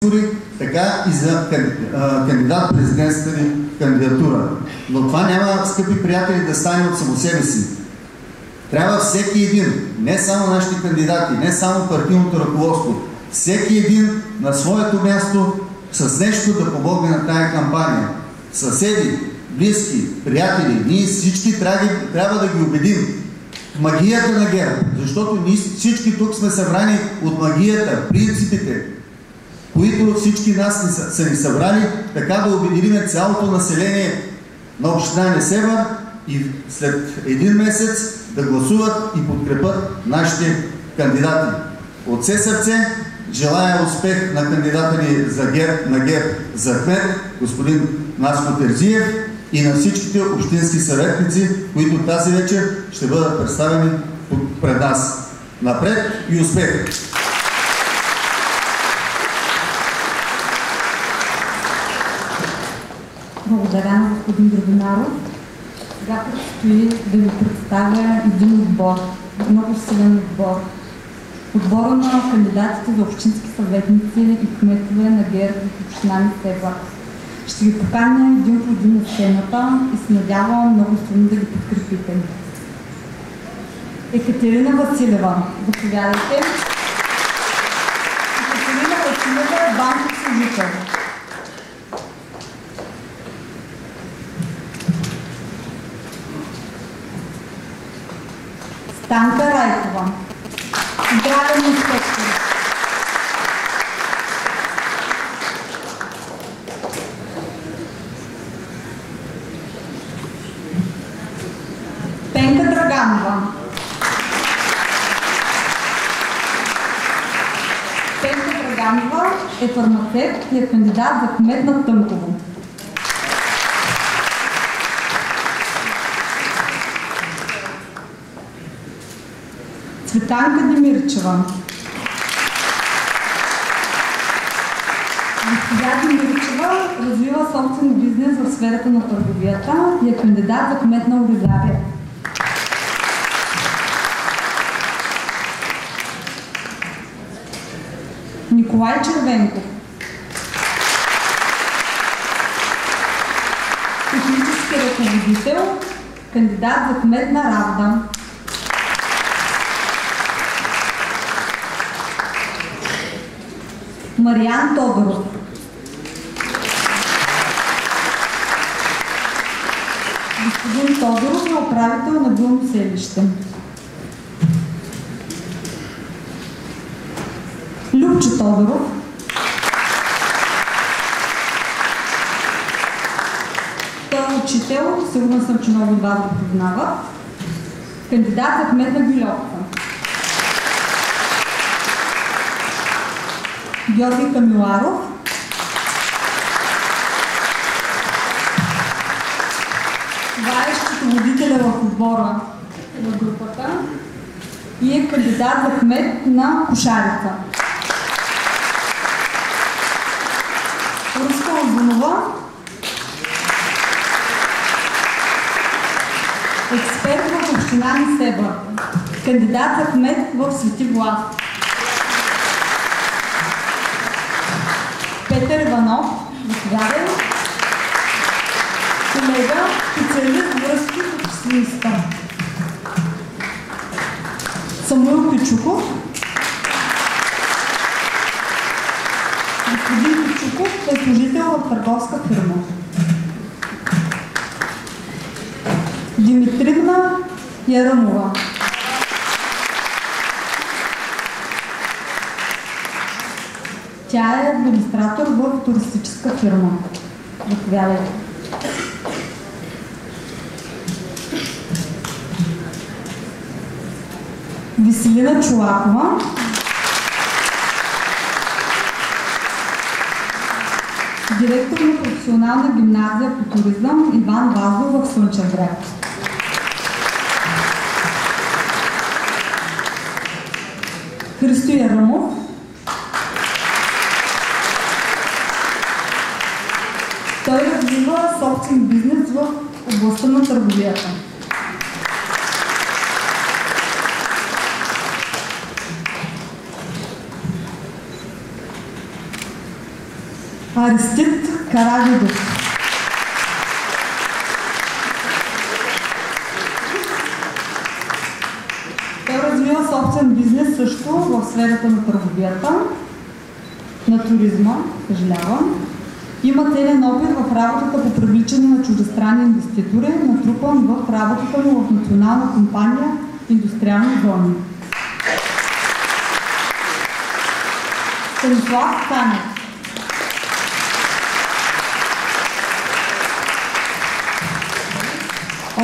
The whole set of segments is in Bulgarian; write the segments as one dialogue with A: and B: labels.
A: избори, така и за кандидат-президентската ни кандидатура. Но това няма, скъпи приятели, да стане от само себе си. Трябва всеки един, не само нашите кандидати, не само партийното ръководство, всеки един на своето място с нещо да помогне на тая кампания. Съседи, близки, приятели, ние всички трябва да ги убедим в магията на ГЕРБ, защото ние всички тук сме събрани от магията, принципите, които всички нас са ни събрали, така да обединим цялото население на община Несебър и след един месец да гласуват и подкрепят нашите кандидати. От все сърце желая успех на кандидата ни на ГЕРБ за кмет, господин Наско Терзиев, и на всичките общински съветници, които тази вечер ще бъдат представени пред нас. Напред и успех!
B: Благодаря на господин Драгонаров. Сега предстои да ви представя един отбор, много силен отбор. Отбора на кандидатите за общински съветници и кметове на ГЕРБ в община Несебър. Ще ги поканя един по един на сцената и се надявам много силно да ги подкрепите. Екатерина Василева, заповядайте. Екатерина Василева е банков служител. Станка Райкова, здравен инспектор. Пенка Драганова. Пенка Драганова е фармацевт и е кандидат за кмет на Тънково. Цветанка Демирчева. Госпожа Демирчева развива собствен бизнес в сферата на търговията и е кандидат за кмет на Оризария. Николай Червенков. Технически ръководител, кандидат за кмет на Равда. Мариан Тодоров. Господин Тодоров е управител на Билно селище. Любчо Тодоров. Той е учител, сигурна съм, че много от вас го познават. Кандидат за кмет на Гюльовка. Георги Камиларов. Това е счетоводителя в отбора на групата и е кандидат за кмет на Кошарица. Руска Озунова. Експерт в община Несебър. Кандидат за кмет в Свети Влас. Петър Иванов, заповядай. Колега, специалист връзки с обществеността. Самуил Пичуков. Господин Пичуков е служител в търговска фирма. Димитрина Ярамова. Тя е администратор в туристическа фирма. Заповядайте. Веселина Чулакова. Директор на професионална гимназия по туризъм Иван Вазов в Слънчев бряг. Христо Ярамов. Той развива собствен бизнес в областта на търговията. Арестит Каравидов. Той развива собствен бизнес също в сферата на търговията, на туризма, съжалявам. Има целен опит в работата по привличане на чуждестранни инвеститори, натрупан в работата му в национална компания Индустриални зони. Станислав Танев.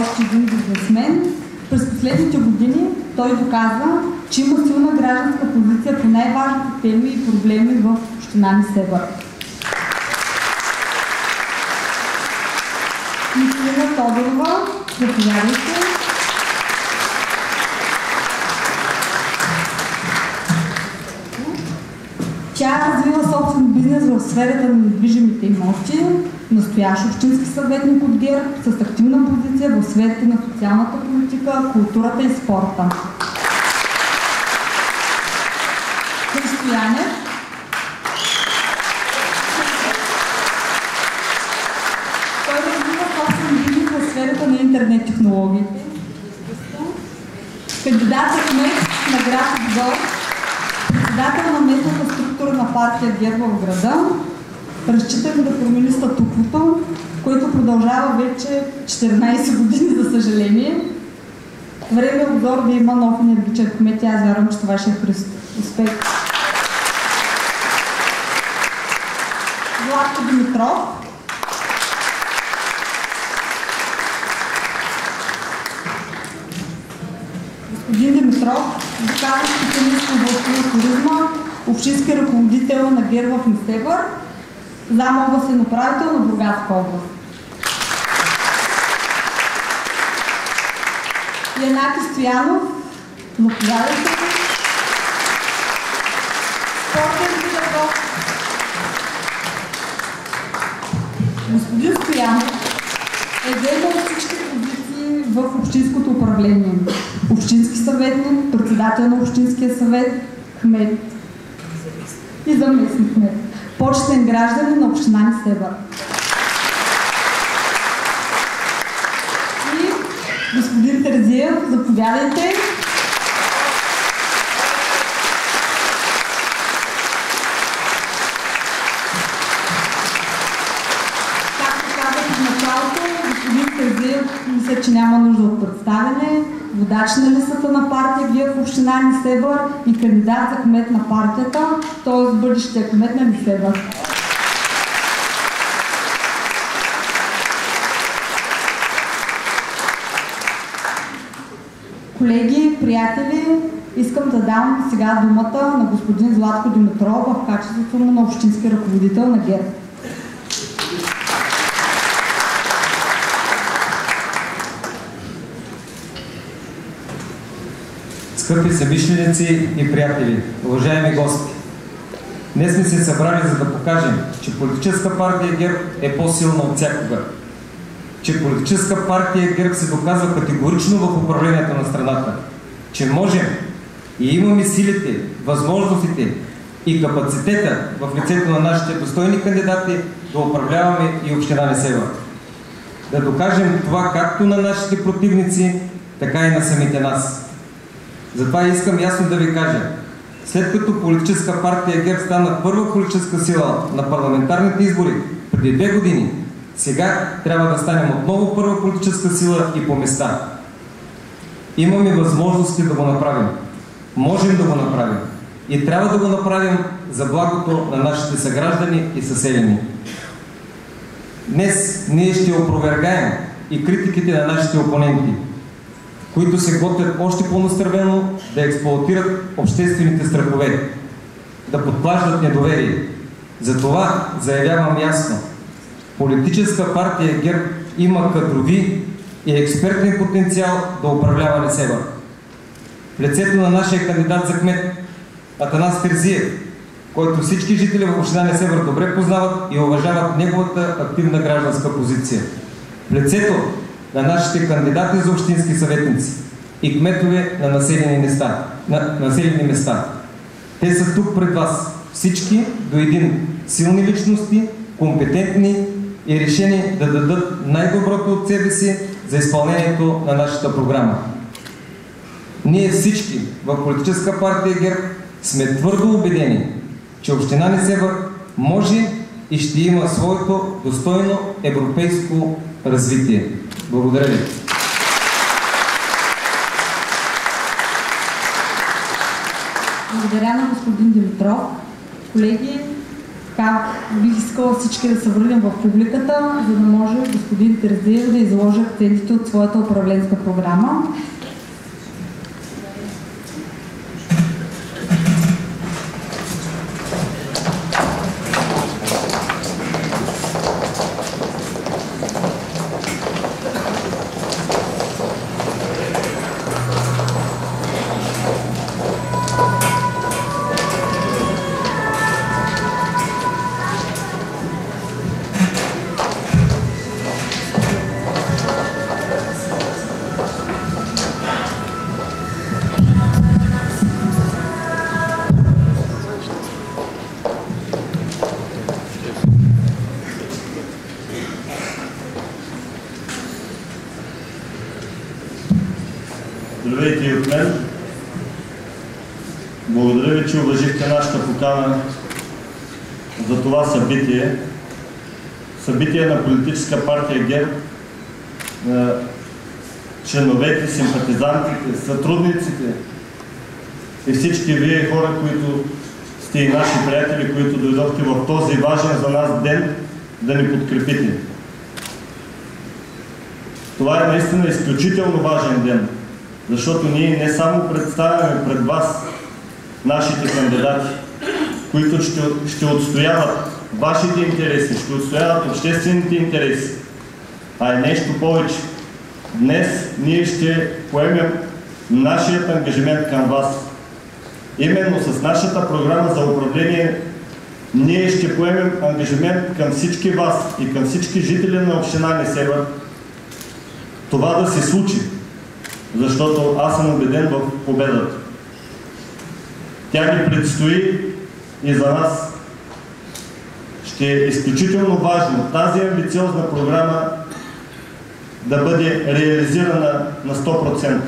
B: Още един бизнесмен. През последните години той доказва, че има силна гражданска позиция по най-важните теми и проблеми в община Несебър. Мислина Тодорова, заповядайте. Тя развива собствен бизнес в сферата на недвижимите имоти, настоящ общински съветник от ГЕРБ с активна позиция в сферите на социалната политика, културата и спорта. Христо Янев. Той развива собствен бизнес в сферата на интернет технологиите. Кандидат за кмет на град Обзор, председател на местната структура на партия ГЕРБ в града, разчитаме да промени статуквото, което продължава вече 14 години, за съжаление. Време е Обзор да има нов енергичен кмет и аз вярвам, че това ще е успех. Владко Димитров. Господин Димитров доказва специалист в областта на туризма, общински ръководител на ГЕРБ в Несебър, зам областен управител на Бургаска област. Янаки Стоянов, заповядайте. Спортен педагог. Господин Стоянов е заемал всички позиции в общинското управление. Общински съветник, председател на общинския съвет, кмет и заместник кмет. Почетен гражданин на община Несебър. И господин Терзиев, заповядайте. Както казах в началото, господин Терзиев мисля, че няма нужда от представяне. Водач на листата на партия ГЕРБ в община Несебър и кандидат за кмет на партията, т.е. бъдещия кмет на Несебър. Колеги, приятели, искам да дам сега думата на господин Златко Димитров в качеството му на общински ръководител на ГЕРБ.
C: Скъпи съмишленици и приятели, уважаеми гости! Днес сме се събрали, за да покажем, че политическа партия ГЕРБ е по-силна от всякога. Че политическа партия ГЕРБ се доказва категорично в управлението на страната. Че можем и имаме силите, възможностите и капацитета в лицето на нашите достойни кандидати да управляваме и община Несебър. Да докажем това както на нашите противници, така и на самите нас. Затова искам ясно да ви кажа, след като политическа партия ГЕРБ стана първа политическа сила на парламентарните избори преди 2 години, сега трябва да станем отново първа политическа сила и по места. Имаме възможности да го направим. Можем да го направим. И трябва да го направим за благото на нашите съграждани и съселени. Днес ние ще опровергаем и критиките на нашите опоненти, които се готвят още по-настървено да експлоатират обществените страхове, да подклаждат недоверие. Затова заявявам ясно. Политическа партия ГЕРБ има кадрови и експертен потенциал да управлява Несебър. В лицето на нашия кандидат за кмет Атанас Терзиев, който всички жители в община Несебър добре познават и уважават неговата активна гражданска позиция. В лицето на нашите кандидати за общински съветници и кметове на населени места. Те са тук пред вас, всички до един силни личности, компетентни и решени да дадат най-доброто от себе си за изпълнението на нашата програма. Ние всички в Политическа партия ГЕРБ сме твърдо убедени, че община Несебър може и ще има своето достойно европейско развитие. Благодаря ви.
B: Благодаря на господин Димитров. Колеги, бих искала всички да се върнем в публиката, за да може господин Терзиев да изложи акцентите от своята управленска програма.
D: Здравейте и от мен. Благодаря ви, че уважихте нашата покана за това събитие. Събитие на Политическа партия ГЕРБ, на членовете, симпатизантите, сътрудниците и всички вие хора, които сте и наши приятели, които дойдохте в този важен за нас ден да ни подкрепите. Това е наистина изключително важен ден, защото ние не само представяме пред вас нашите кандидати, които ще отстояват вашите интереси, ще отстояват обществените интереси, а и нещо повече. Днес ние ще поемем нашият ангажимент към вас. Именно с нашата програма за управление ние ще поемем ангажимент към всички вас и към всички жители на община Несебър това да се случи, защото аз съм убеден в победата. Тя ни предстои и за нас ще е изключително важно тази амбициозна програма да бъде реализирана на 100%.